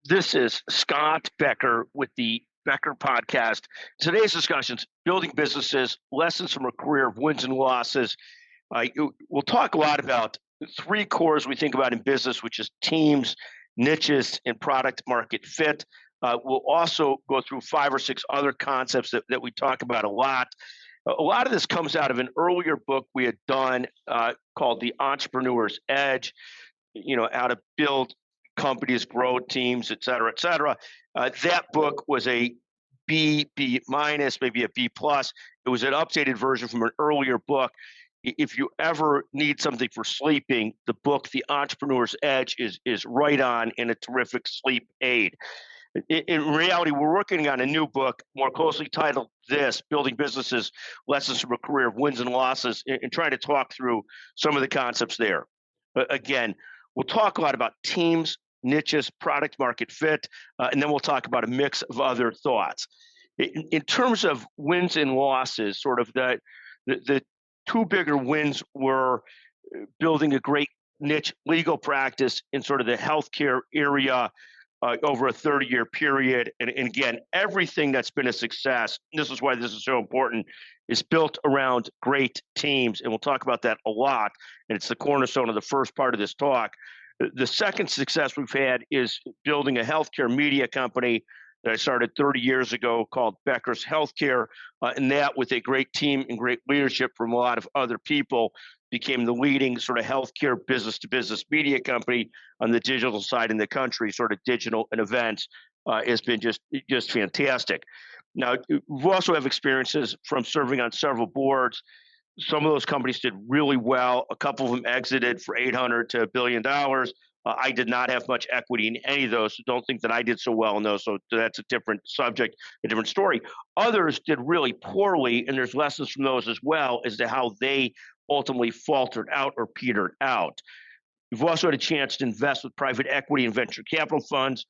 This is Scott Becker with the Becker podcast. Today's discussions: building businesses, lessons from a career of wins and losses. We'll talk a lot about three cores we think about in business, which is teams, niches, and product market fit. We'll also go through five or six other concepts that we talk about a lot. A lot of this comes out of an earlier book we had done called The Entrepreneur's Edge, how to build companies, grow teams, et cetera, et cetera. That book was a B minus, maybe a B plus. It was an updated version from an earlier book. If you ever need something for sleeping, the book, The Entrepreneur's Edge, is right on and a terrific sleep aid. In reality, we're working on a new book, more closely titled this, Building Businesses, Lessons from a Career of Wins and Losses, and trying to talk through some of the concepts there. Again, we'll talk a lot about teams, niches, product market fit, and then we'll talk about a mix of other thoughts. In terms of wins and losses, sort of the two bigger wins were building a great niche legal practice in sort of the healthcare area over a 30-year period. And again, everything that's been a success, and this is why this is so important, is built around great teams. And we'll talk about that a lot. And it's the cornerstone of the first part of this talk. The second success we've had is building a healthcare media company that I started 30 years ago called Becker's Healthcare. And that, with a great team and great leadership from a lot of other people, became the leading sort of healthcare business-to-business media company on the digital side in the country. Sort of digital and events has been just fantastic. Now, we also have experiences from serving on several boards. Some of those companies did really well. A couple of them exited for $800 to $1 billion. I did not have much equity in any of those, so don't think that I did so well in those. So that's a different subject, a different story. Others did really poorly, and there's lessons from those as well as to how they ultimately faltered out or petered out. We've also had a chance to invest with private equity and venture capital funds.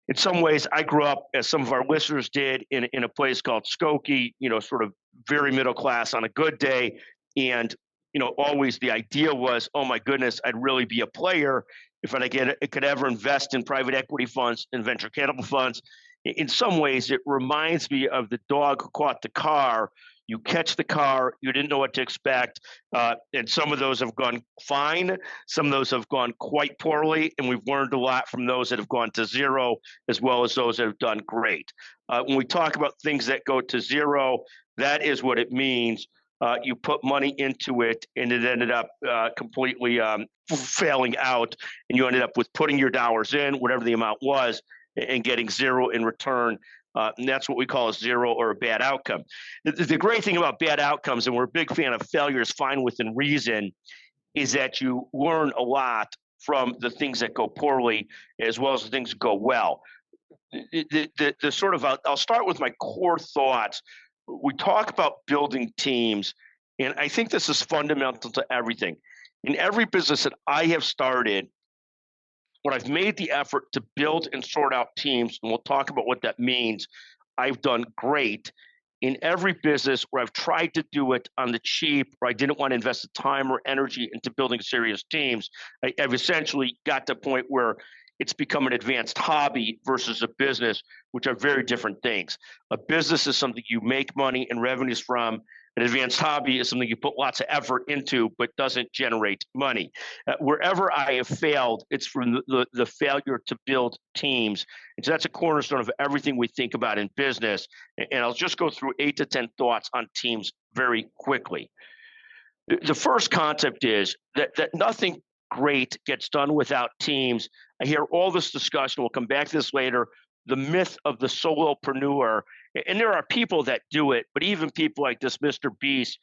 In some ways, I grew up, as some of our listeners did, in a place called Skokie, sort of very middle class on a good day. And, always the idea was, oh my goodness, I'd really be a player if I could ever invest in private equity funds and venture capital funds. In some ways, it reminds me of the dog who caught the car. You catch the car, you didn't know what to expect, and some of those have gone fine. Some of those have gone quite poorly, and we've learned a lot from those that have gone to zero, as well as those that have done great. When we talk about things that go to zero, that is what it means. You put money into it, and it ended up completely failing out, and you ended up with putting your dollars in, whatever the amount was, and getting zero in return. And that's what we call a zero or a bad outcome. The great thing about bad outcomes, and we're a big fan of failures fine within reason, is that you learn a lot from the things that go poorly as well as the things that go well. The sort of, I'll start with my core thoughts. We talk about building teams, and I think this is fundamental to everything. In every business that I have started, when I've made the effort to build and sort out teams, and we'll talk about what that means, I've done great. In every business where I've tried to do it on the cheap, or I didn't want to invest the time or energy into building serious teams, I've essentially got to a point where it's become an advanced hobby versus a business, which are very different things. A business is something you make money and revenues from. An advanced hobby is something you put lots of effort into but doesn't generate money. Wherever I have failed, it's from the failure to build teams. And so that's a cornerstone of everything we think about in business. And I'll just go through 8 to 10 thoughts on teams very quickly. The first concept is that nothing great gets done without teams. I hear all this discussion, we'll come back to this later, the myth of the solopreneur. And there are people that do it, but even people like this Mr. Beast,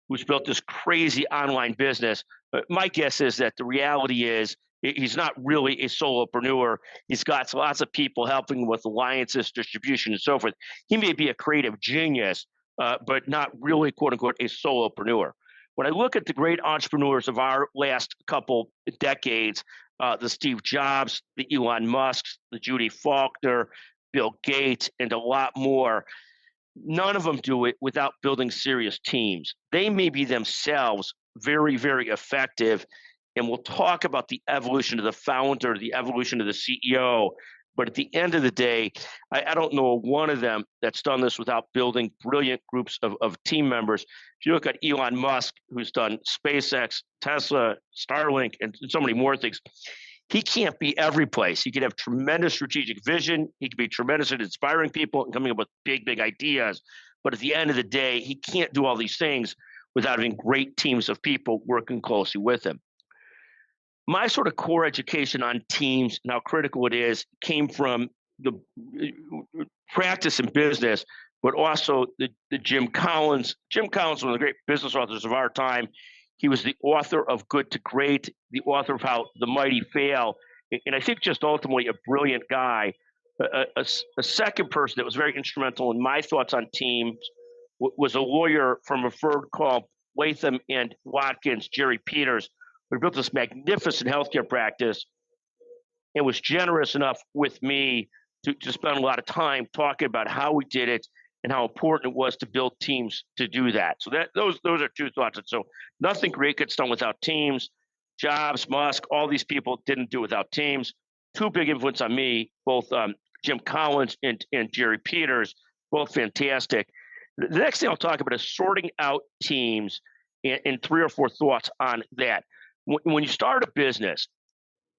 who's built this crazy online business, my guess is that the reality is he's not really a solopreneur. He's got lots of people helping with alliances, distribution, and so forth. He may be a creative genius, but not really, quote unquote, a solopreneur. When I look at the great entrepreneurs of our last couple decades, the Steve Jobs, the Elon Musks, the Judy Faulkner, Bill Gates, and a lot more, none of them do it without building serious teams. They may be themselves very, very effective, and we'll talk about the evolution of the founder, the evolution of the CEO, But at the end of the day, I don't know one of them that's done this without building brilliant groups of team members. If you look at Elon Musk, who's done SpaceX, Tesla, Starlink, and so many more things, he can't be every place. He could have tremendous strategic vision. He could be tremendous at inspiring people and coming up with big, big ideas. But at the end of the day, he can't do all these things without having great teams of people working closely with him. My sort of core education on teams and how critical it is came from the practice in business, but also the Jim Collins. Jim Collins, one of the great business authors of our time. He was the author of Good to Great, the author of How the Mighty Fail, and I think just ultimately a brilliant guy. A second person that was very instrumental in my thoughts on teams was a lawyer from a firm called Latham and Watkins, Jerry Peters, who built this magnificent healthcare practice and was generous enough with me to spend a lot of time talking about how we did it and how important it was to build teams to do that. So those are two thoughts. And so nothing great gets done without teams. Jobs, Musk, all these people didn't do it without teams. Two big influence on me, both Jim Collins and Jerry Peters, both fantastic. The next thing I'll talk about is sorting out teams and three or four thoughts on that. When you start a business,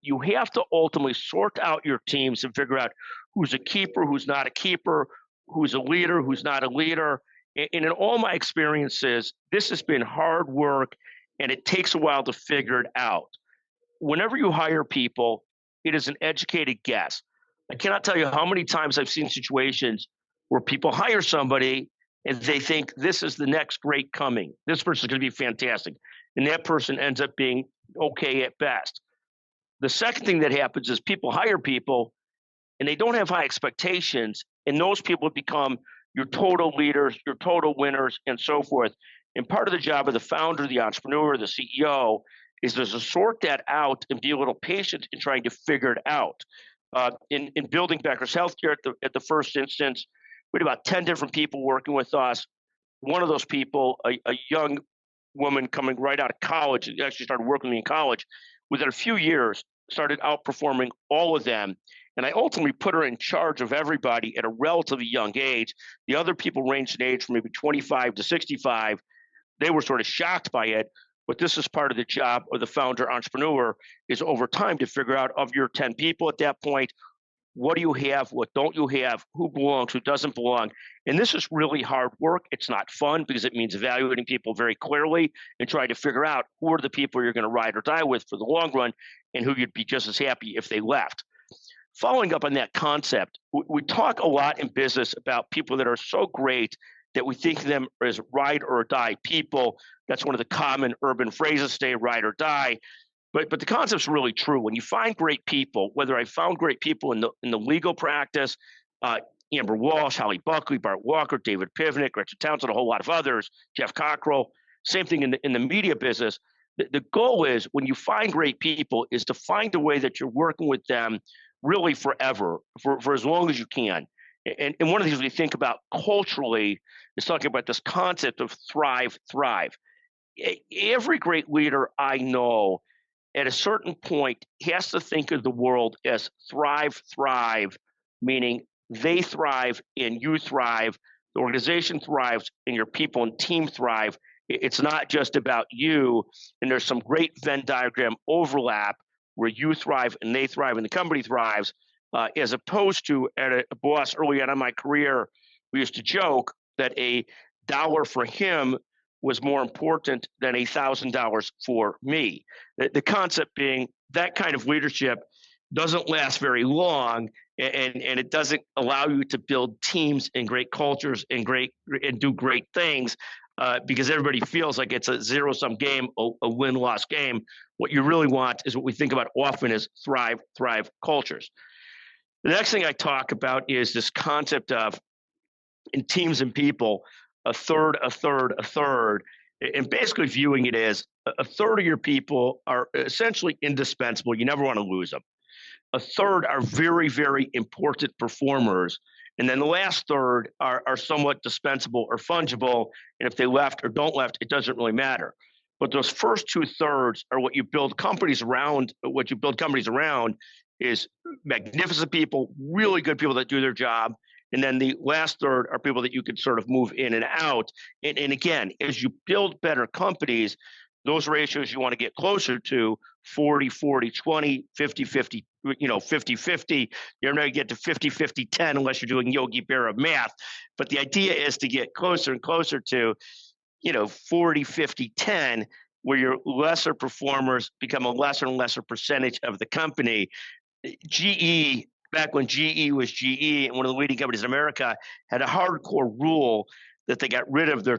you have to ultimately sort out your teams and figure out who's a keeper, who's not a keeper, who's a leader, who's not a leader. And in all my experiences, this has been hard work and it takes a while to figure it out. Whenever you hire people, it is an educated guess. I cannot tell you how many times I've seen situations where people hire somebody and they think this is the next great coming. This person's going to be fantastic. And that person ends up being okay at best. The second thing that happens is people hire people and they don't have high expectations, and those people become your total leaders, your total winners, and so forth. And part of the job of the founder, the entrepreneur, the CEO is to sort that out and be a little patient in trying to figure it out. In building Becker's Healthcare at the first instance, we had about 10 different people working with us. One of those people, a young woman coming right out of college, actually started working with me in college, within a few years, started outperforming all of them. And I ultimately put her in charge of everybody at a relatively young age. The other people ranged in age from maybe 25 to 65. They were sort of shocked by it. But this is part of the job of the founder entrepreneur, is over time to figure out, of your 10 people at that point, what do you have? What don't you have? Who belongs? Who doesn't belong? And this is really hard work. It's not fun because it means evaluating people very clearly and trying to figure out who are the people you're going to ride or die with for the long run and who you'd be just as happy if they left. Following up on that concept, we talk a lot in business about people that are so great that we think of them as ride or die people. That's one of the common urban phrases, stay ride or die. But the concept's really true. When you find great people, whether I found great people in the legal practice, Amber Walsh, Holly Buckley, Bart Walker, David Pivnick, Richard Townsend, a whole lot of others, Jeff Cockrell, same thing in the media business. The goal is, when you find great people, is to find a way that you're working with them really forever, for as long as you can. And one of the things we think about culturally is talking about this concept of thrive. Every great leader I know at a certain point has to think of the world as thrive, meaning they thrive and you thrive, the organization thrives and your people and team thrive. It's not just about you, and there's some great Venn diagram overlap where you thrive and they thrive and the company thrives, as opposed to at a boss early on in my career, we used to joke that $1 for him was more important than $1,000 for me. The concept being that kind of leadership doesn't last very long, and it doesn't allow you to build teams and great cultures and do great things, because everybody feels like it's a zero-sum game, a win-loss game. What you really want is what we think about often as thrive cultures. The next thing I talk about is this concept of, in teams and people, a third, and basically viewing it as a third of your people are essentially indispensable. You never want to lose them. A third are very, very important performers. And then the last third are somewhat dispensable or fungible. And if they left or don't left, it doesn't really matter. But those first 2/3 are what you build companies around, is magnificent people, really good people that do their job. And then the last third are people that you can sort of move in and out. And again, as you build better companies, those ratios you want to get closer to 40, 40, 20, 50, 50, 50, 50. You're not going to get to 50, 50, 10 unless you're doing Yogi Berra math. But the idea is to get closer and closer to 40, 50, 10, where your lesser performers become a lesser and lesser percentage of the company. GE, back when GE was GE and one of the leading companies in America, had a hardcore rule that they got rid of their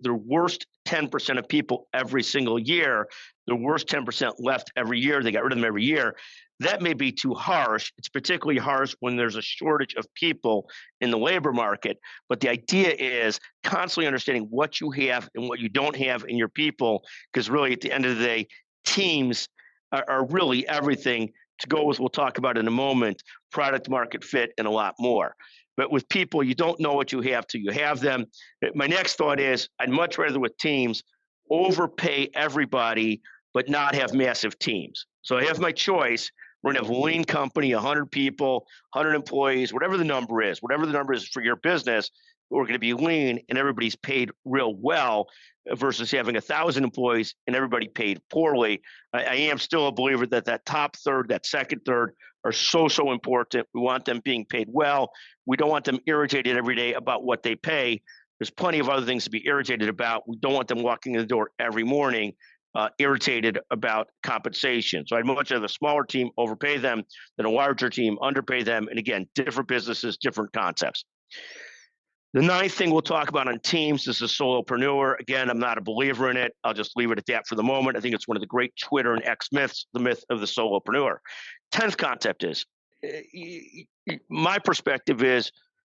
worst 10% of people every single year. The worst 10% left every year. They got rid of them every year. That may be too harsh. It's particularly harsh when there's a shortage of people in the labor market. But the idea is constantly understanding what you have and what you don't have in your people, because really at the end of the day, teams are really everything to go with. We'll talk about in a moment, product market fit and a lot more. But with people, you don't know what you have till you have them. My next thought is I'd much rather with teams overpay everybody, but not have massive teams. So I have my choice. We're going to have a lean company, 100 people, 100 employees, whatever the number is for your business. We're going to be lean and everybody's paid real well versus having 1,000 employees and everybody paid poorly. I am still a believer that that top third, that second third are so important. We want them being paid well. We don't want them irritated every day about what they pay. There's plenty of other things to be irritated about. We don't want them walking in the door every morning irritated about compensation. So I'd much rather a smaller team overpay them than a larger team underpay them. And again, different businesses, different concepts. The ninth thing we'll talk about on teams is the solopreneur. Again, I'm not a believer in it. I'll just leave it at that for the moment. I think it's one of the great Twitter and X myths, the myth of the solopreneur. 10th concept is, my perspective is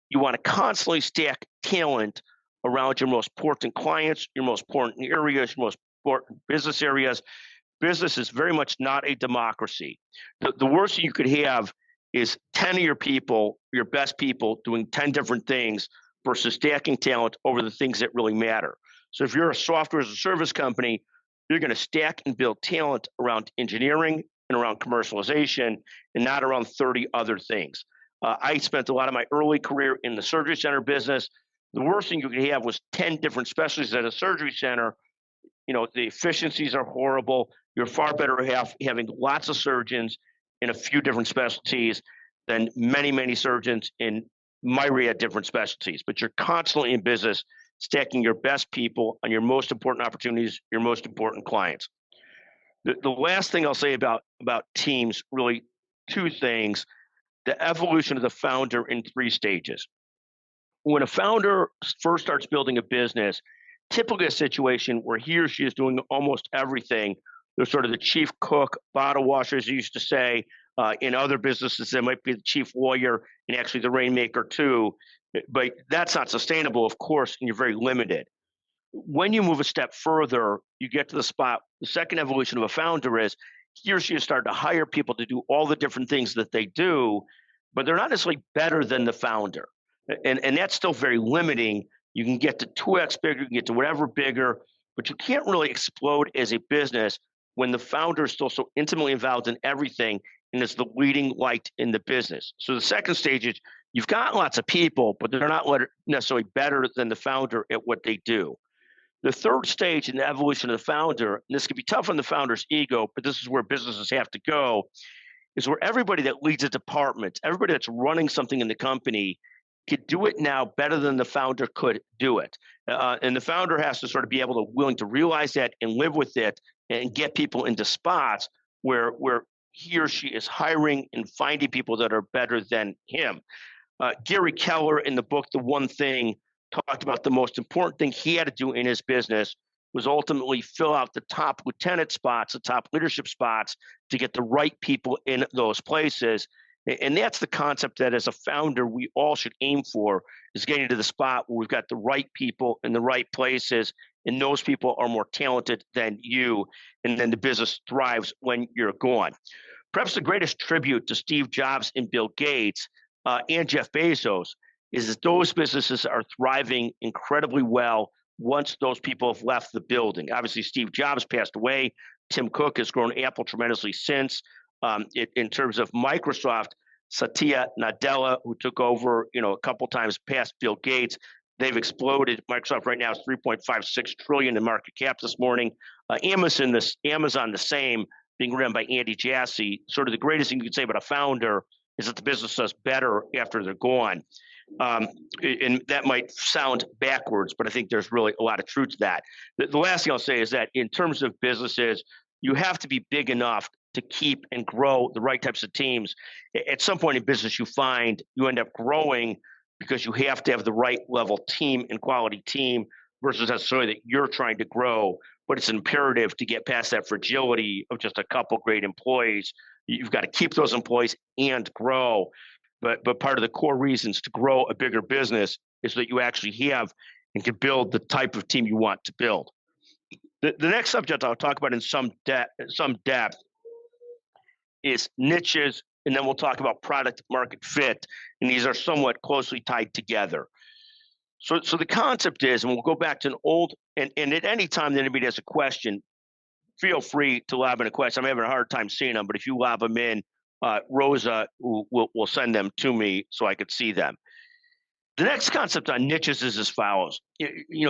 you want to constantly stack talent around your most important clients, your most important areas, your most important business areas. Business is very much not a democracy. The worst you could have is 10 of your people, your best people, doing 10 different things versus stacking talent over the things that really matter. So if you're a software as a service company, you're going to stack and build talent around engineering and around commercialization and not around 30 other things. I spent a lot of my early career in the surgery center business. The worst thing you could have was 10 different specialties at a surgery center. The efficiencies are horrible. You're far better having lots of surgeons in a few different specialties than many, many surgeons in myriad different specialties. But you're constantly in business stacking your best people on your most important opportunities, your most important clients. The last thing I'll say about teams, really two things: the evolution of the founder in 3 stages. When a founder first starts building a business, typically a situation where he or she is doing almost everything. They're sort of the chief cook, bottle washer, as you used to say. In other businesses, they might be the chief lawyer and actually the rainmaker too. But that's not sustainable, of course, and you're very limited. When you move a step further, you get to the spot. The second evolution of a founder is he or she is starting to hire people to do all the different things that they do, but they're not necessarily better than the founder. And that's still very limiting. You can get to 2x bigger, you can get to whatever bigger, but you can't really explode as a business when the founder is still so intimately involved in everything and is the leading light in the business. So the second stage is you've got lots of people, but they're not necessarily better than the founder at what they do. The third stage in the evolution of the founder, and this can be tough on the founder's ego, but this is where businesses have to go, is where everybody that leads a department, everybody that's running something in the company could do it now better than the founder could do it. And the founder has to sort of be willing to realize that and live with it and get people into spots where he or she is hiring and finding people that are better than him. Gary Keller in the book, The One Thing, talked about the most important thing he had to do in his business was ultimately fill out the top lieutenant spots, the top leadership spots to get the right people in those places. And that's the concept that as a founder, we all should aim for, is getting to the spot where we've got the right people in the right places, and those people are more talented than you, and then the business thrives when you're gone. Perhaps the greatest tribute to Steve Jobs and Bill Gates and Jeff Bezos is that those businesses are thriving incredibly well once those people have left the building. Obviously, Steve Jobs passed away. Tim Cook has grown Apple tremendously since. In terms of Microsoft, Satya Nadella, who took over, a couple times past Bill Gates, they've exploded. Microsoft right now is 3.56 trillion in market cap this morning. Amazon, the same, being run by Andy Jassy. Sort of the greatest thing you could say about a founder is that the business does better after they're gone. And that might sound backwards, but I think there's really a lot of truth to that. The last thing I'll say is that in terms of businesses, you have to be big enough to keep and grow the right types of teams. At some point in business, you find you end up growing because you have to have the right level team and quality team versus necessarily that you're trying to grow. But it's imperative to get past that fragility of just a couple great employees. You've got to keep those employees and grow. But part of the core reasons to grow a bigger business is that you actually have and can build the type of team you want to build. The next subject I'll talk about in some depth is niches, and then we'll talk about product market fit, and these are somewhat closely tied together. So the concept is, and we'll go back to an old, and at any time that anybody has a question, feel free to lob in a question. I'm having a hard time seeing them, but if you lob them in, Rosa will send them to me so I could see them. The next concept on niches is as follows.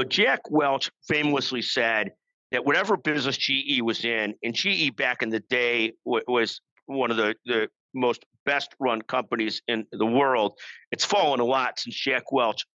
Jack Welch famously said that whatever business GE was in, and GE back in the day was one of the most best run companies in the world. It's fallen a lot since Jack Welch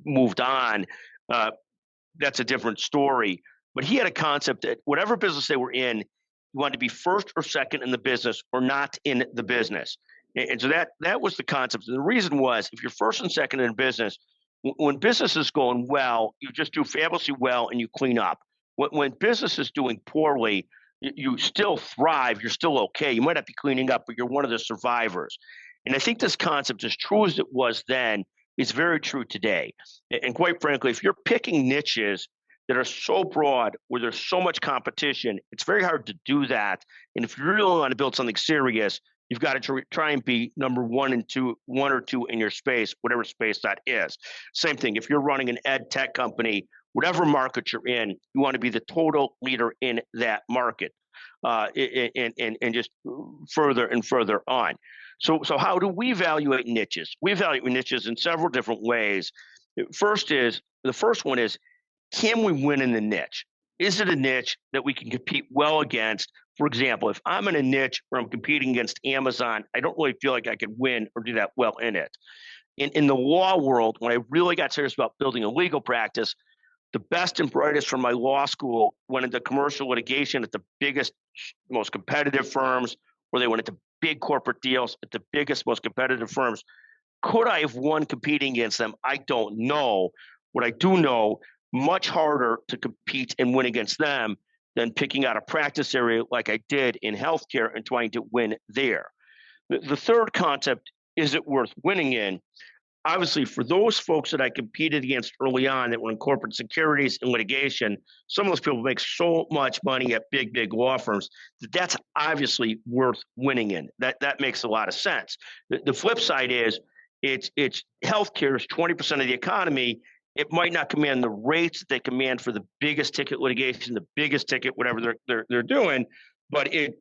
moved on. That's a different story. But he had a concept that whatever business they were in, you wanted to be first or second in the business or not in the business. And so that was the concept. And the reason was, if you're first and second in business, when business is going well, you just do fabulously well and you clean up. When business is doing poorly, you still thrive. You're still okay. You might not be cleaning up, but you're one of the survivors. And I think this concept, as true as it was then, is very true today. And quite frankly, if you're picking niches that are so broad, where there's so much competition, it's very hard to do that. And if you really want to build something serious, you've got to try and be number one or two in your space, whatever space that is. Same thing, if you're running an ed tech company, whatever market you're in, you want to be the total leader in that market, and just further and further on. So how do we evaluate niches? We evaluate niches in several different ways. The first one is, can we win in the niche? Is it a niche that we can compete well against? For example, if I'm in a niche where I'm competing against Amazon, I don't really feel like I could win or do that well in it. In the law world, when I really got serious about building a legal practice, the best and brightest from my law school went into commercial litigation at the biggest, most competitive firms, or they went into big corporate deals at the biggest, most competitive firms. Could I have won competing against them? I don't know. What I do know, much harder to compete and win against them than picking out a practice area like I did in healthcare and trying to win there. The third concept, is it worth winning in? Obviously, for those folks that I competed against early on that were in corporate securities and litigation, some of those people make so much money at big law firms that's obviously worth winning in. That makes a lot of sense. The flip side is, it's healthcare is 20% of the economy. It might not command the rates that they command for the biggest ticket litigation, the biggest ticket, whatever they're doing, but it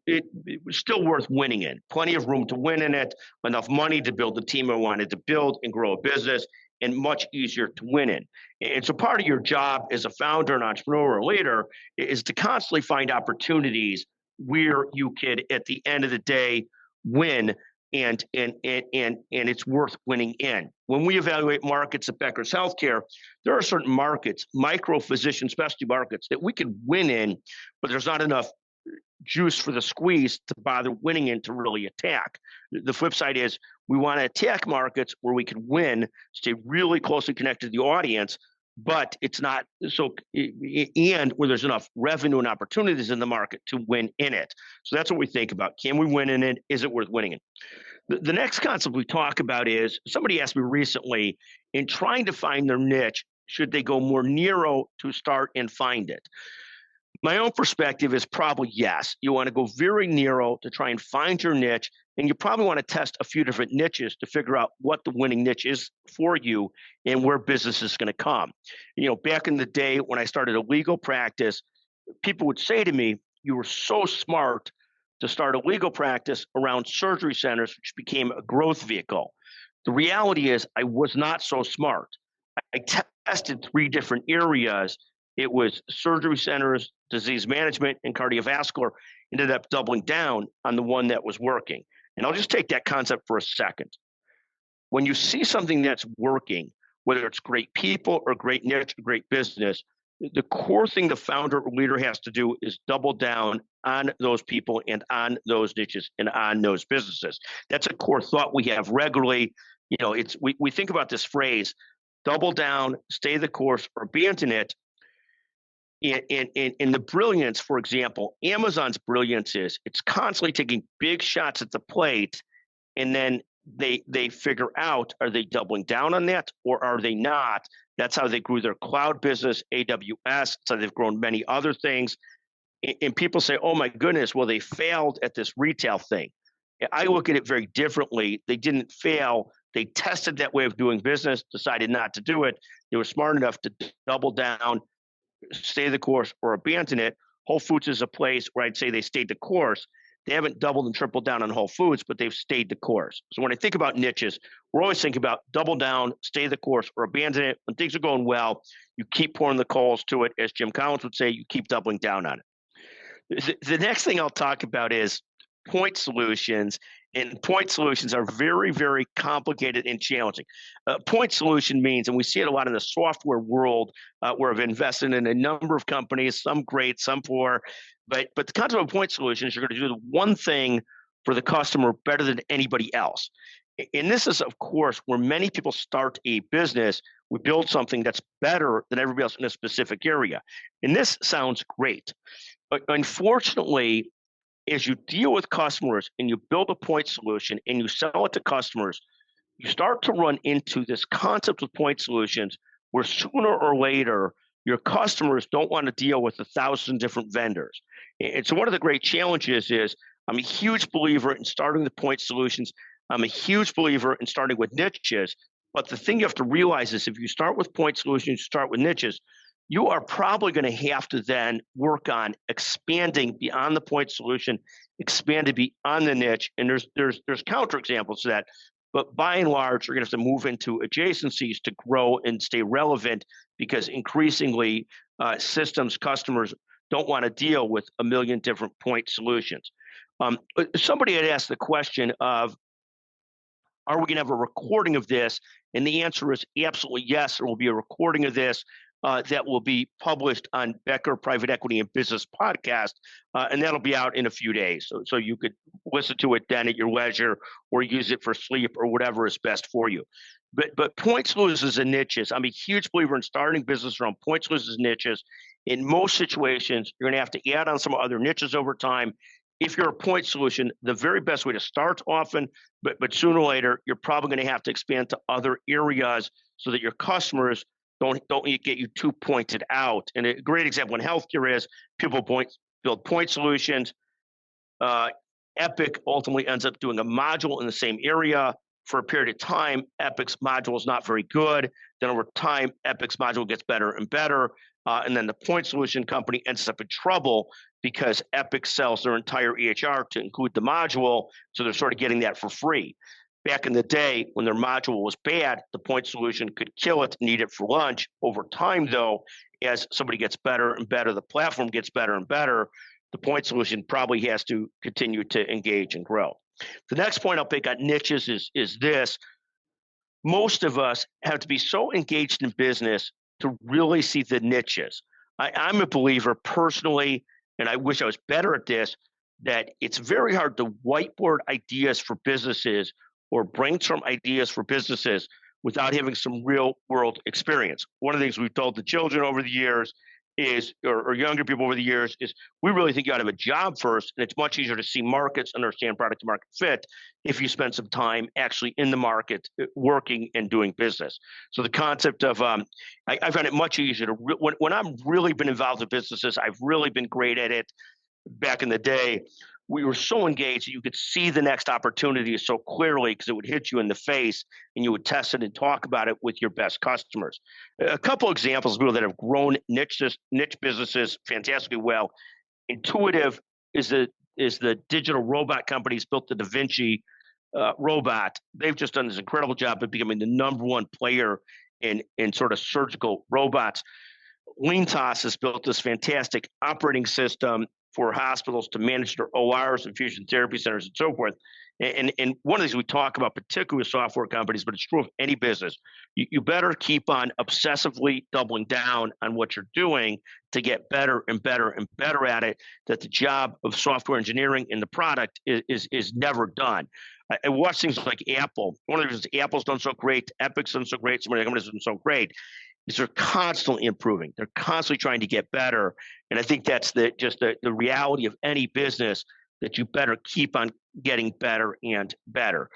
was still worth winning in. Plenty of room to win in it, enough money to build the team I wanted to build and grow a business, and much easier to win in. And so part of your job as a founder, an entrepreneur, or leader is to constantly find opportunities where you could, at the end of the day, win, and it's worth winning in. When we evaluate markets at Becker's Healthcare, there are certain markets, micro physician specialty markets, that we can win in, but there's not enough juice for the squeeze to bother winning in to really attack. The flip side is, we want to attack markets where we can win, stay really closely connected to the audience, but it's not so, and where there's enough revenue and opportunities in the market to win in it. So that's what we think about. Can we win in it? Is it worth winning in? The next concept we talk about is, somebody asked me recently, in trying to find their niche, should they go more narrow to start and find it? My own perspective is probably yes. You want to go very narrow to try and find your niche, and you probably want to test a few different niches to figure out what the winning niche is for you and where business is going to come. Back in the day when I started a legal practice, people would say to me, "You were so smart to start a legal practice around surgery centers, which became a growth vehicle. The reality is, I was not so smart. I tested three different areas. It was surgery centers, disease management, and cardiovascular. Ended up doubling down on the one that was working. And I'll just take that concept for a second. When you see something that's working, whether it's great people or great niche or great business, the core thing the founder or leader has to do is double down on those people and on those niches and on those businesses. That's a core thought we have regularly. We think about this phrase, double down, stay the course, or abandon it. In the brilliance, for example, Amazon's brilliance is it's constantly taking big shots at the plate, and then they figure out, are they doubling down on that or are they not? That's how they grew their cloud business, AWS. That's how they've grown many other things. And people say, oh my goodness, well, they failed at this retail thing. I look at it very differently. They didn't fail. They tested that way of doing business, decided not to do it. They were smart enough to double down, stay the course, or abandon it. Whole Foods is a place where I'd say they stayed the course. They haven't doubled and tripled down on Whole Foods, but they've stayed the course. So when I think about niches, we're always thinking about double down, stay the course, or abandon it. When things are going well, you keep pouring the coals to it. As Jim Collins would say, you keep doubling down on it. The next thing I'll talk about is point solutions. And point solutions are very, very complicated and challenging. Point solution means, and we see it a lot in the software world, where I've invested in a number of companies, some great, some poor. But the concept of point solution is you're going to do the one thing for the customer better than anybody else. And this is, of course, where many people start a business. We build something that's better than everybody else in a specific area. And this sounds great. But unfortunately, as you deal with customers and you build a point solution and you sell it to customers, you start to run into this concept of point solutions where sooner or later, your customers don't want to deal with 1,000 different vendors. And so one of the great challenges is I'm a huge believer in starting the point solutions. I'm a huge believer in starting with niches. But the thing you have to realize is if you start with point solutions, you start with niches, you are probably going to have to then work on expanding beyond the point solution, expanding beyond the niche. And there's counterexamples to that. But by and large, you're going to have to move into adjacencies to grow and stay relevant because increasingly systems customers don't want to deal with a million different point solutions. Somebody had asked the question of, are we going to have a recording of this? And the answer is absolutely yes. There will be a recording of this that will be published on Becker Private Equity and Business Podcast, and that'll be out in a few days. So you could listen to it then at your leisure or use it for sleep or whatever is best for you. But point solutions and niches, I'm a huge believer in starting business around point solutions and niches. In most situations, you're going to have to add on some other niches over time. If you're a point solution, the very best way to start often, but sooner or later, you're probably going to have to expand to other areas so that your customers don't get you too pointed out. And a great example in healthcare is people build point solutions. Epic ultimately ends up doing a module in the same area for a period of time. Epic's module is not very good. Then over time, Epic's module gets better and better. And then the point solution company ends up in trouble because Epic sells their entire EHR to include the module. So they're sort of getting that for free. Back in the day, when their module was bad, the point solution could kill it and eat it for lunch. Over time, though, as somebody gets better and better, the platform gets better and better, the point solution probably has to continue to engage and grow. The next point I'll pick on niches is this. Most of us have to be so engaged in business to really see the niches. I'm a believer personally, and I wish I was better at this, that it's very hard to whiteboard ideas for businesses or brainstorm ideas for businesses without having some real world experience. One of the things we've told the children over the years is, or younger people over the years, is we really think you ought to have a job first, and it's much easier to see markets, understand product to market fit if you spend some time actually in the market working and doing business. So the concept of, I find it much easier to, when I've really been involved with businesses, I've really been great at it. Back in the day, we were so engaged that you could see the next opportunity so clearly because it would hit you in the face and you would test it and talk about it with your best customers. A couple examples of people that have grown niche businesses fantastically well. Intuitive is is the digital robot companies built the Da Vinci robot. They've just done this incredible job of becoming the number one player in sort of surgical robots. Leantos has built this fantastic operating system for hospitals to manage their ORs, infusion therapy centers, and so forth. And one of these we talk about, particularly with software companies, but it's true of any business. You better keep on obsessively doubling down on what you're doing to get better and better and better at it. That the job of software engineering in the product is never done. I watch things like Apple. One of the reasons Apple's done so great, Epic's done so great, some of the companies have done so great, is they're constantly improving. They're constantly trying to get better. And I think that's the reality of any business, that you better keep on getting better and better.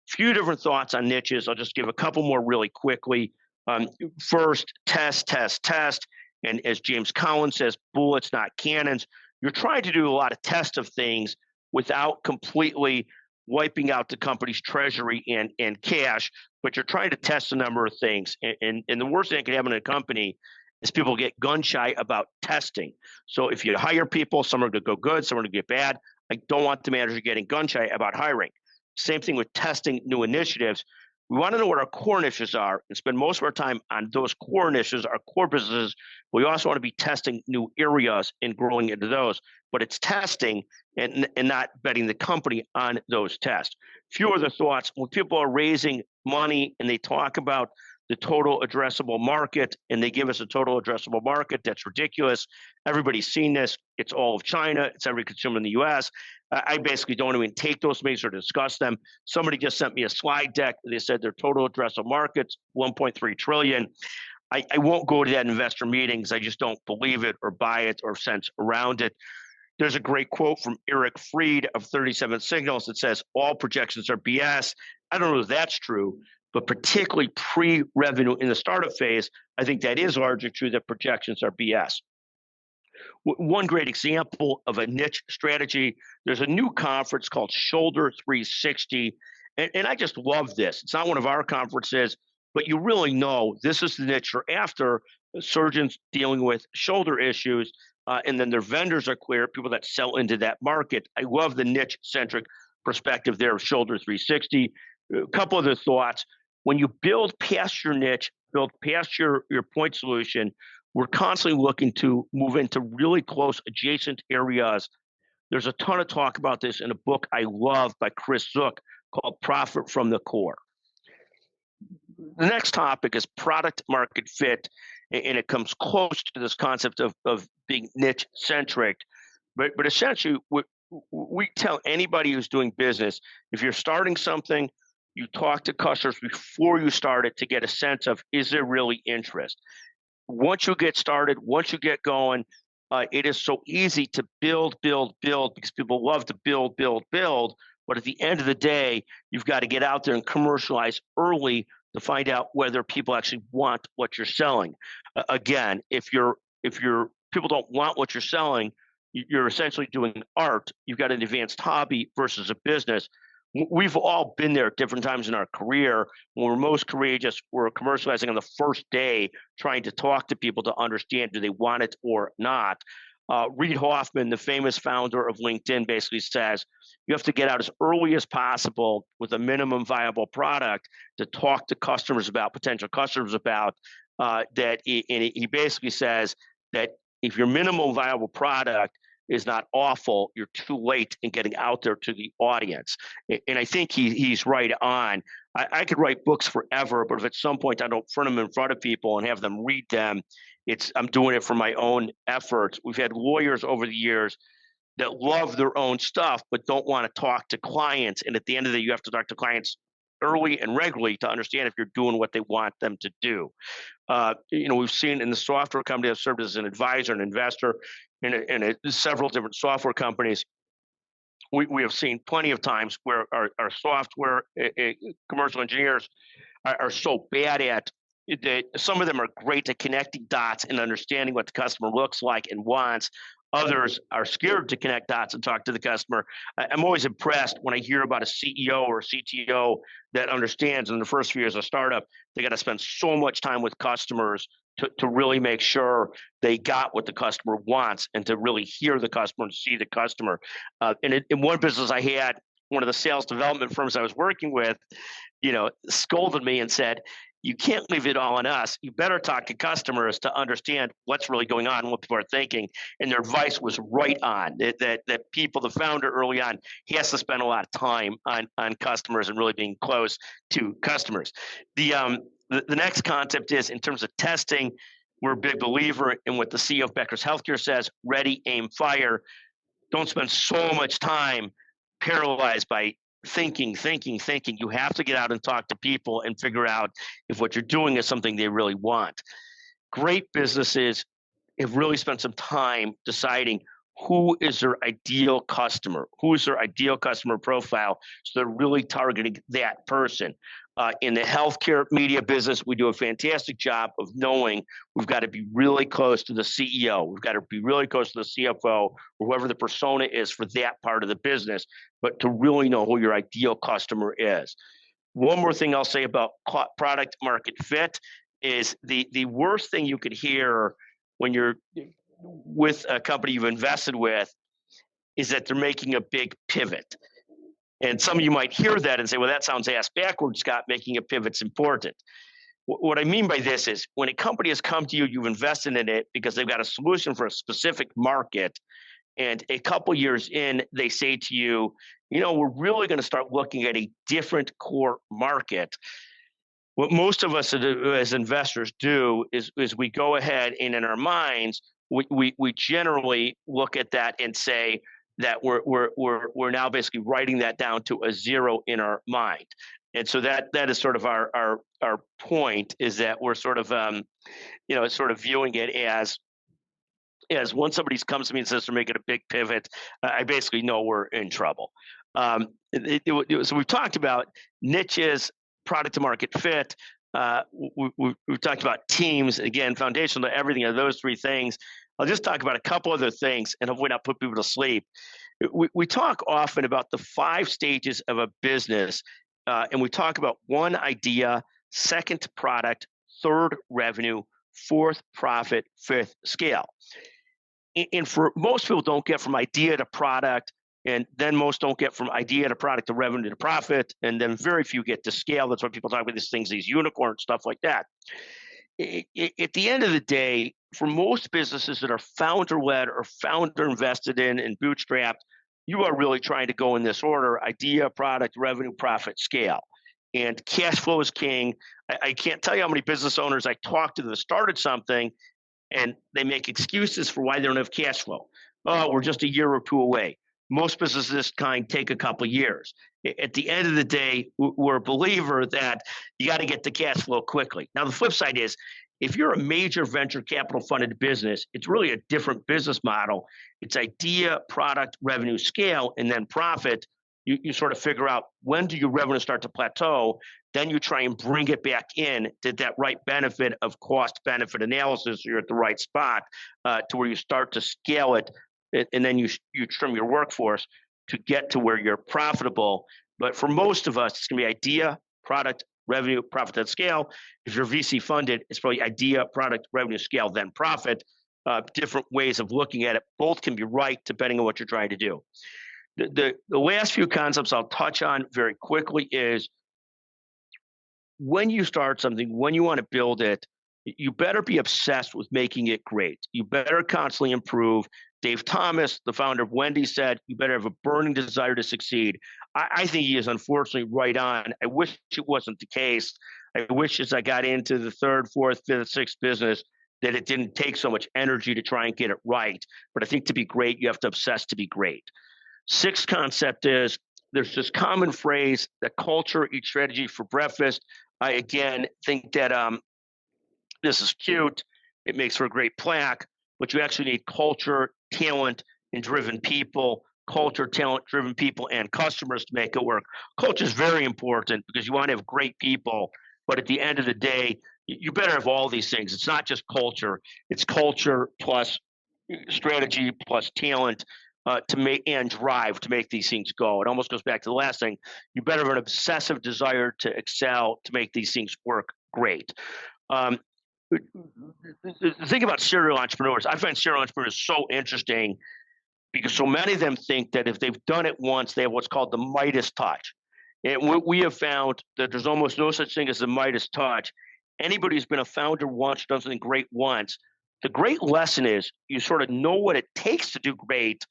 Few different thoughts on niches. I'll just give a couple more really quickly. First, test, test, test. And as James Collins says, bullets, not cannons. You're trying to do a lot of tests of things without completely wiping out the company's treasury and cash, but you're trying to test a number of things. And the worst thing that can happen in a company is people get gun shy about testing. So if you hire people, some are going to go good, some are going to get bad. I don't want the manager getting gun shy about hiring. Same thing with testing new initiatives. We want to know what our core niches are and spend most of our time on those core niches, our core businesses. We also want to be testing new areas and growing into those. But it's testing and not betting the company on those tests. Few other thoughts. When people are raising money and they talk about the total addressable market and they give us a total addressable market, that's ridiculous. Everybody's seen this. It's all of China. It's every consumer in the US. I basically don't even take those meetings or discuss them. Somebody just sent me a slide deck. They said their total addressable market's 1.3 trillion. I won't go to that investor meetings. I just don't believe it or buy it or sense around it. There's a great quote from Eric Fried of 37 Signals that says, all projections are BS. I don't know if that's true, but particularly pre-revenue in the startup phase, I think that is largely true that projections are BS. One great example of a niche strategy, there's a new conference called Shoulder 360, and I just love this. It's not one of our conferences, but you really know this is the niche you're after, surgeons dealing with shoulder issues, and then their vendors are clear, people that sell into that market. I love the niche-centric perspective there of Shoulder 360. A couple other thoughts. When you build past your niche, build past your point solution, we're constantly looking to move into really close adjacent areas. There's a ton of talk about this in a book I love by Chris Zook called Profit from the Core. The next topic is product market fit, and it comes close to this concept of being niche centric. But essentially, we tell anybody who's doing business, if you're starting something, you talk to customers before you start it to get a sense of, is there really interest? Once you get started, once you get going, it is so easy to build because people love to build. But at the end of the day, you've got to get out there and commercialize early to find out whether people actually want what you're selling. Again, if people don't want what you're selling, you're essentially doing art. You've got an advanced hobby versus a business. We've all been there at different times in our career. When we're most courageous, we're commercializing on the first day, trying to talk to people to understand, do they want it or not? Reid Hoffman, the famous founder of LinkedIn, basically says you have to get out as early as possible with a minimum viable product to talk to customers about, potential customers about that. And he basically says that if your minimum viable product is not awful, you're too late in getting out there to the audience. And I think he's right on. I could write books forever, but if at some point I don't print them in front of people and have them read them, I'm doing it for my own efforts. We've had lawyers over the years that love their own stuff, but don't want to talk to clients. And at the end of the day, you have to talk to clients early and regularly to understand if you're doing what they want them to do. We've seen in the software company, I've served as an advisor and investor in several different software companies. We have seen plenty of times where our software commercial engineers are so bad at that. Some of them are great at connecting dots and understanding what the customer looks like and wants. Others are scared to connect dots and talk to the customer. I'm always impressed when I hear about a CEO or a CTO that understands in the first few years of a startup, they got to spend so much time with customers to really make sure they got what the customer wants and to really hear the customer and see the customer. In one business I had, one of the sales development firms I was working with, scolded me and said, "You can't leave it all on us. You better talk to customers to understand what's really going on and what people are thinking." And their advice was right on. That people, the founder early on, he has to spend a lot of time on customers and really being close to customers. The next concept is, in terms of testing, we're a big believer in what the CEO of Becker's Healthcare says: ready, aim, fire. Don't spend so much time paralyzed by thinking. You have to get out and talk to people and figure out if what you're doing is something they really want. Great businesses have really spent some time deciding who is their ideal customer, who's their ideal customer profile, so they're really targeting that person. In the healthcare media business, we do a fantastic job of knowing we've got to be really close to the CEO. We've got to be really close to the CFO, or whoever the persona is for that part of the business, but to really know who your ideal customer is. One more thing I'll say about product market fit is the worst thing you could hear when you're with a company you've invested with is that they're making a big pivot. And some of you might hear that and say, well, that sounds ass backwards, Scott. Making a pivot's important. What I mean by this is, when a company has come to you, you've invested in it because they've got a solution for a specific market, and a couple years in, they say to you, we're really going to start looking at a different core market. What most of us as investors do is we go ahead and in our minds, we generally look at that and say that we're now basically writing that down to a zero in our mind. And so that is sort of our point, is that we're sort of sort of viewing it as when somebody comes to me and says they're making a big pivot, I basically know we're in trouble. So we've talked about niches, product to market fit. We've talked about teams, again, foundational to everything of those three things. I'll just talk about a couple other things and hopefully not put people to sleep. We talk often about the 5 stages of a business, and we talk about 1, idea; 2nd, product; 3rd, revenue; 4th, profit; 5th, scale. And for most people, don't get from idea to product, and then most don't get from idea to product to revenue to profit, and then very few get to scale. That's why people talk about these things, these unicorns, stuff like that. At the end of the day, for most businesses that are founder-led or founder-invested in and bootstrapped, you are really trying to go in this order: idea, product, revenue, profit, scale. And cash flow is king. I can't tell you how many business owners I talked to that started something and they make excuses for why they don't have cash flow. Oh, we're just a year or 2 away. Most businesses of this kind take a couple of years. At the end of the day, we're a believer that you got to get the cash flow quickly. Now, the flip side is, if you're a major venture capital funded business, it's really a different business model. It's idea, product, revenue, scale, and then profit. You sort of figure out, when do your revenue start to plateau? Then you try and bring it back in to that right benefit of cost benefit analysis. So you're at the right spot to where you start to scale it, and then you trim your workforce to get to where you're profitable. But for most of us, it's going to be idea, product, revenue, profit at scale. If you're VC funded, it's probably idea, product, revenue, scale, then profit. Different ways of looking at it. Both can be right depending on what you're trying to do. The last few concepts I'll touch on very quickly is, when you start something, when you want to build it, you better be obsessed with making it great. You better constantly improve. Dave Thomas, the founder of Wendy's, said you better have a burning desire to succeed. I think he is unfortunately right on. I wish it wasn't the case. I wish, as I got into the 3rd, 4th, 5th, 6th business, that it didn't take so much energy to try and get it right. But I think to be great, you have to obsess to be great. 6th concept is, there's this common phrase that culture eats strategy for breakfast. I, again, think that this is cute. It makes for a great plaque, but you actually need culture, talent, and driven people. Culture, talent, driven people, and customers to make it work. Culture is very important because you want to have great people, but at the end of the day, you better have all these things. It's not just culture. It's culture plus strategy plus talent to make and drive to make these things go. It almost goes back to the last thing. You better have an obsessive desire to excel to make these things work great. the thing about serial entrepreneurs, I find serial entrepreneurs so interesting because so many of them think that if they've done it once, they have what's called the Midas touch. And we have found that there's almost no such thing as the Midas touch. Anybody who's been a founder once, done something great once, the great lesson is you sort of know what it takes to do great,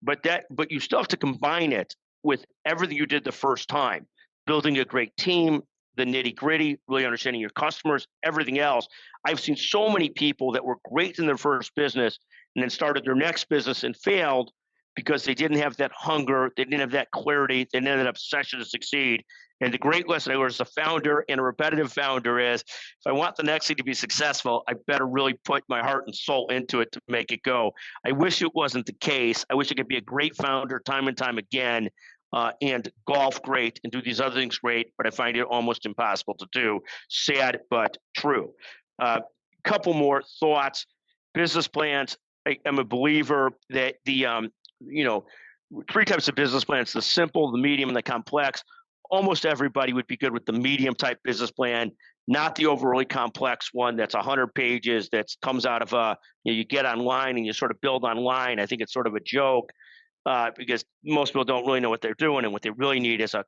but you still have to combine it with everything you did the first time, building a great team, the nitty gritty, really understanding your customers, everything else. I've seen so many people that were great in their first business and then started their next business and failed because they didn't have that hunger, they didn't have that clarity, they didn't have that obsession to succeed. And the great lesson I learned as a founder and a repetitive founder is if I want the next thing to be successful, I better really put my heart and soul into it to make it go. I wish it wasn't the case. I wish I could be a great founder time and time again, and golf great and do these other things great, but I find it almost impossible to do. Sad, but true. Couple more thoughts. Business plans. I'm a believer that three types of business plans: the simple, the medium, and the complex. Almost everybody would be good with the medium type business plan, not the overly complex one that's 100 pages that comes out of you get online and you sort of build online. I think it's sort of a joke because most people don't really know what they're doing, and what they really need is a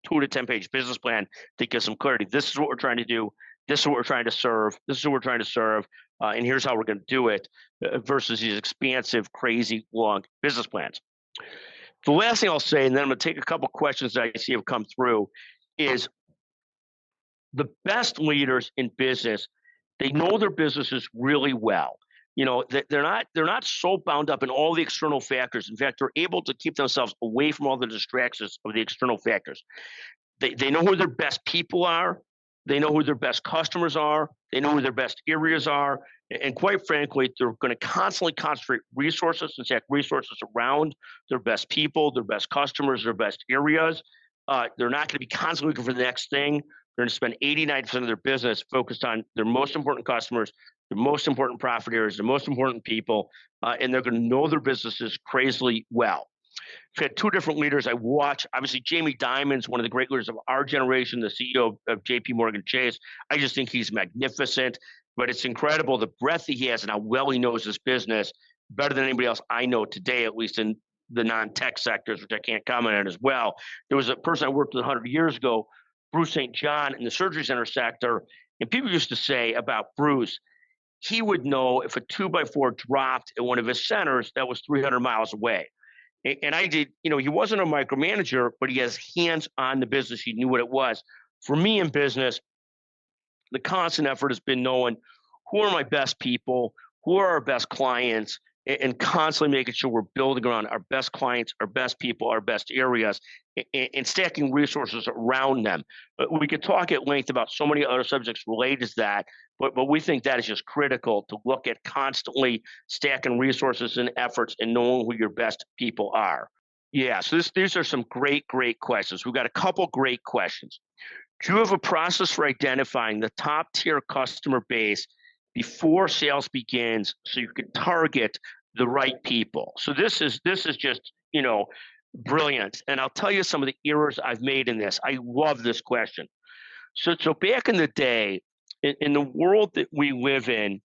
2 to 10 page business plan to give some clarity. This is what we're trying to do. This is what we're trying to serve. This is what we're trying to serve, and here's how we're going to do it. Versus these expansive, crazy, long business plans. The last thing I'll say, and then I'm going to take a couple questions that I see have come through, is the best leaders in business, they know their businesses really well. They're not so bound up in all the external factors. In fact, they're able to keep themselves away from all the distractions of the external factors. They know who their best people are. They know who their best customers are. They know who their best areas are. And quite frankly, they're going to constantly concentrate resources and stack resources around their best people, their best customers, their best areas. They're not going to be constantly looking for the next thing. They're going to spend 89% of their business focused on their most important customers, their most important profit areas, their most important people, and they're going to know their businesses crazily well. We've had two different leaders I watch. Obviously, Jamie Dimon's one of the great leaders of our generation, the CEO of JP Morgan Chase. I just think he's magnificent, but it's incredible the breadth he has and how well he knows his business, better than anybody else I know today, at least in the non-tech sectors, which I can't comment on as well. There was a person I worked with 100 years ago, Bruce St. John, in the surgery center sector, and people used to say about Bruce, he would know if a 2x4 dropped at one of his centers that was 300 miles away. And I did, he wasn't a micromanager, but he has hands on the business. He knew what it was. For me in business, the constant effort has been knowing who are my best people, who are our best clients, and constantly making sure we're building around our best clients, our best people, our best areas, and stacking resources around them. But we could talk at length about so many other subjects related to that, but we think that is just critical to look at constantly stacking resources and efforts and knowing who your best people are. Yeah, so these are some great questions. We've got a couple great questions. Do you have a process for identifying the top tier customer base before sales begins so you can target the right people? So this is just, brilliant. And I'll tell you some of the errors I've made in this. I love this question. So back in the day, in the world that we live in,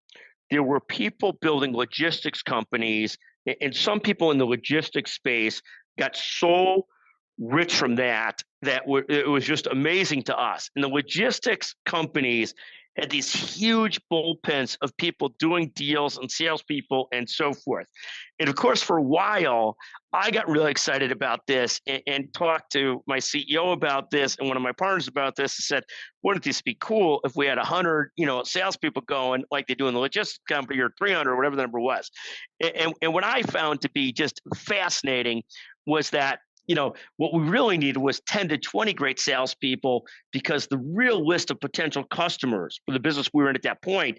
there were people building logistics companies, and some people in the logistics space got so rich from that it was just amazing to us. And the logistics companies had these huge bullpens of people doing deals and salespeople and so forth. And of course, for a while, I got really excited about this and talked to my CEO about this and one of my partners about this and said, wouldn't this be cool if we had 100, salespeople going like they do in the logistics company, or 300 or whatever the number was. And what I found to be just fascinating was that what we really needed was 10 to 20 great salespeople, because the real list of potential customers for the business we were in at that point,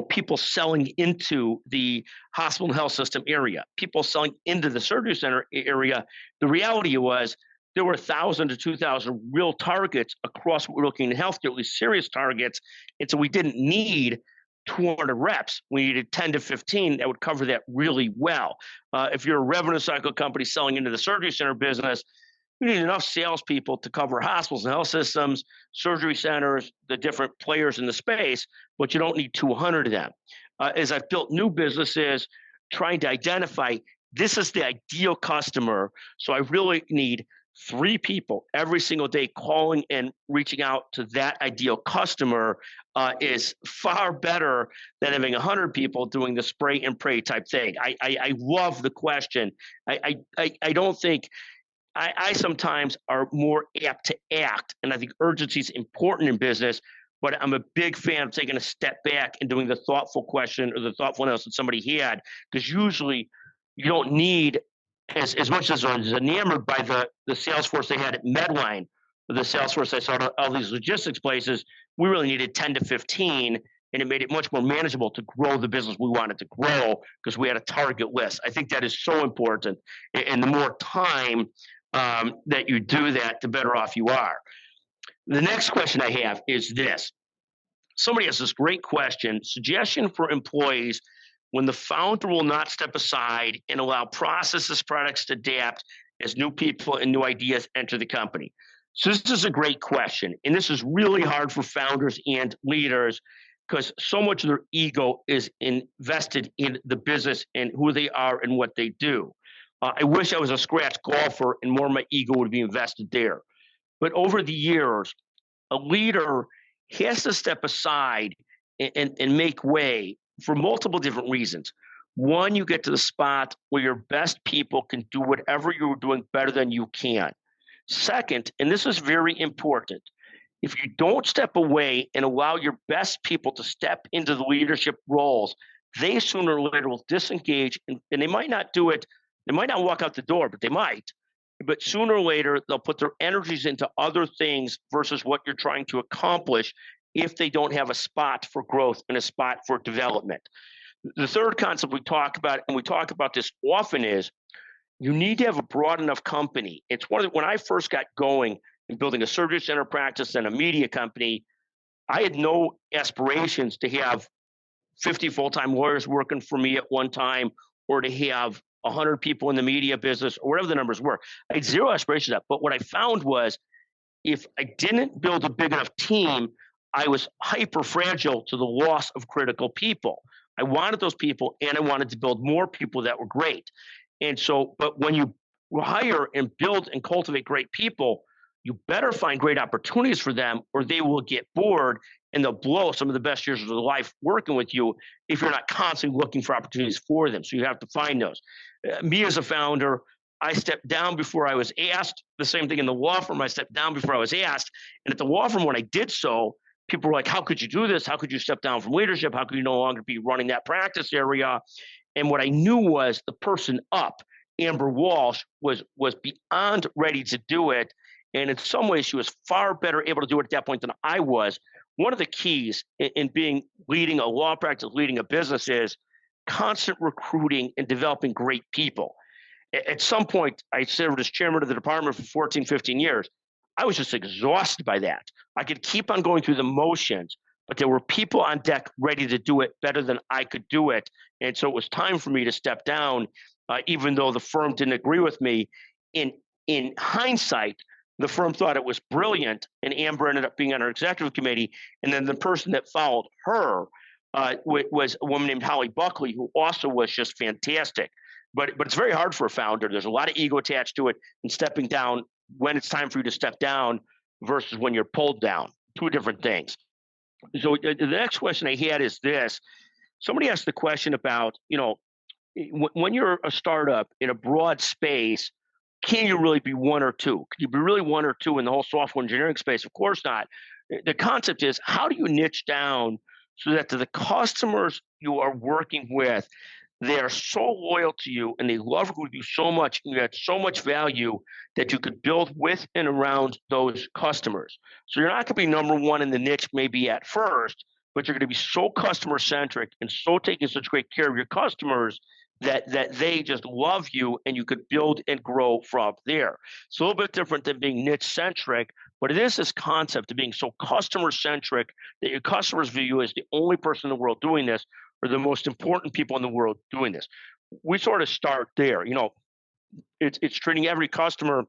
people selling into the hospital and health system area, people selling into the surgery center area. The reality was there were 1,000 to 2,000 real targets across what we're looking in healthcare, at least serious targets. And so we didn't need 200 reps. We needed 10 to 15 that would cover that really well. If you're a revenue cycle company selling into the surgery center business, You need enough salespeople to cover hospitals and health systems, surgery centers, the different players in the space, but you don't need 200 of them. As I've built new businesses, trying to identify this is the ideal customer. So I really need 3 people every single day calling and reaching out to that ideal customer is far better than having 100 people doing the spray and pray type thing. I love the question. I don't think I sometimes are more apt to act, and I think urgency is important in business. But I'm a big fan of taking a step back and doing the thoughtful question or the thoughtful analysis that somebody had, because usually you don't need as much as I was enamored by the sales force they had at Medline, or the sales force I saw at all these logistics places. We really needed 10 to 15, and it made it much more manageable to grow the business we wanted to grow because we had a target list. I think that is so important, and the more time that you do that, the better off you are. The next question I have is this. Somebody has this great question, suggestion for employees when the founder will not step aside and allow processes, products to adapt as new people and new ideas enter the company. So this is a great question. And this is really hard for founders and leaders because so much of their ego is invested in the business and who they are and what they do. I wish I was a scratch golfer and more of my ego would be invested there. But over the years, a leader has to step aside and make way for multiple different reasons. One, you get to the spot where your best people can do whatever you're doing better than you can. Second, and this is very important, if you don't step away and allow your best people to step into the leadership roles, they sooner or later will disengage and they might not do it. They might not walk out the door, but they might. But sooner or later, they'll put their energies into other things versus what you're trying to accomplish if they don't have a spot for growth and a spot for development. The third concept we talk about, and we talk about this often, is you need to have a broad enough company. It's one of the, when I first got going and building a surgery center practice and a media company, I had no aspirations to have 50 full-time lawyers working for me at one time or to have 100 people in the media business or whatever the numbers were. I had zero aspirations of that. But what I found was if I didn't build a big enough team, I was hyper fragile to the loss of critical people. I wanted those people and I wanted to build more people that were great. And so, but when you hire and build and cultivate great people, you better find great opportunities for them or they will get bored and they'll blow some of the best years of their life working with you if you're not constantly looking for opportunities for them. So you have to find those. Me as a founder, I stepped down before I was asked. The same thing in the law firm, I stepped down before I was asked. And at the law firm, when I did so, people were like, how could you do this? How could you step down from leadership? How could you no longer be running that practice area? And what I knew was the person up, Amber Walsh, was beyond ready to do it. And in some ways, she was far better able to do it at that point than I was. One of the keys in leading a law practice, leading a business is constant recruiting and developing great people. At some point, I served as chairman of the department for 14, 15 years. I was just exhausted by that. I could keep on going through the motions, but there were people on deck ready to do it better than I could do it. And so it was time for me to step down, even though the firm didn't agree with me. In hindsight, the firm thought it was brilliant, and Amber ended up being on our executive committee. And then the person that followed her was a woman named Holly Buckley, who also was just fantastic. But it's very hard for a founder. There's a lot of ego attached to it, and stepping down when it's time for you to step down versus when you're pulled down. Two different things. So the next question I had is this. Somebody asked the question about, when you're a startup in a broad space, can you really be one or two? Could you be really one or two in the whole software engineering space? Of course not. The concept is, how do you niche down so that to the customers you are working with, they are so loyal to you and they love you so much and you add so much value that you could build with and around those customers. So you're not going to be number one in the niche maybe at first, but you're going to be so customer centric and so taking such great care of your customers that they just love you and you could build and grow from there. It's a little bit different than being niche centric, but it is this concept of being so customer centric that your customers view you as the only person in the world doing this or the most important people in the world doing this. We sort of start there. It's treating every customer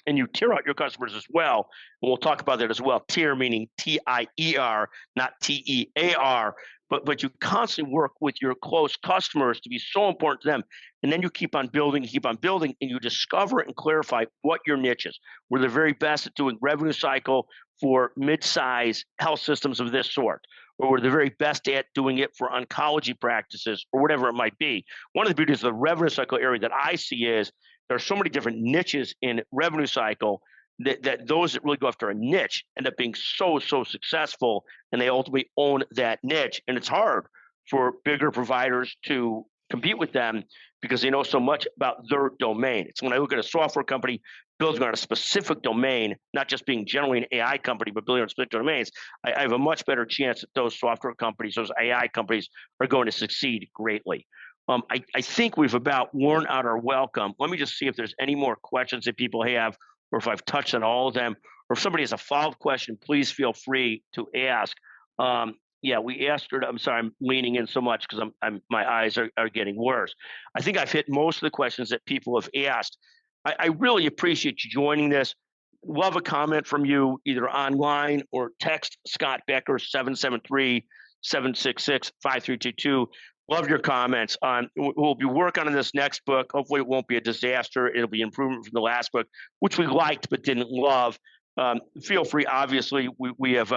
and you tier out your customers as well. And we'll talk about that as well. Tier meaning TIER, not TEAR, but you constantly work with your close customers to be so important to them. And then you keep on building, and you discover and clarify what your niche is. We're the very best at doing revenue cycle for mid-size health systems of this sort, or we're the very best at doing it for oncology practices, or whatever it might be. One of the beauties of the revenue cycle area that I see is there are so many different niches in revenue cycle that those that really go after a niche end up being so successful, and they ultimately own that niche. And it's hard for bigger providers to compete with them because they know so much about their domain. It's when I look at a software company building on a specific domain, not just being generally an AI company, but building on specific domains, I have a much better chance that those software companies, those AI companies, are going to succeed greatly. I think we've about worn out our welcome. Let me just see if there's any more questions that people have, or if I've touched on all of them, or if somebody has a follow-up question, please feel free to ask. Yeah, we asked her. I'm sorry, I'm leaning in so much because my eyes are getting worse. I think I've hit most of the questions that people have asked. I really appreciate you joining this. Love a comment from you, either online or text Scott Becker 773-766-5322. Love your comments. We'll be working on this next book. Hopefully it won't be a disaster. It'll be improvement from the last book, which we liked but didn't love. Feel free, obviously, we have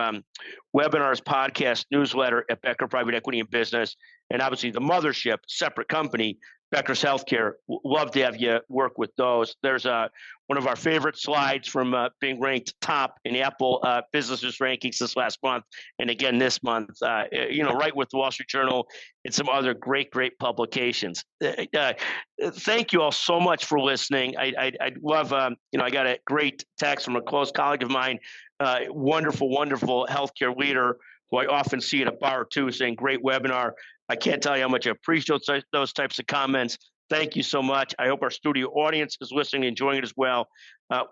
webinars, podcast, newsletter at Becker Private Equity and Business, and obviously the mothership, separate company, Becker's Healthcare. Love to have you work with those. There's one of our favorite slides from being ranked top in Apple businesses rankings this last month, and again this month. Right with the Wall Street Journal and some other great publications. Thank you all so much for listening. I love. I got a great text from a close colleague of mine, wonderful healthcare leader who I often see at a bar too, saying great webinar. I can't tell you how much I appreciate those types of comments. Thank you so much. I hope our studio audience is listening and enjoying it as well.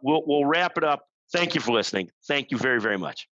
We'll wrap it up. Thank you for listening. Thank you very much.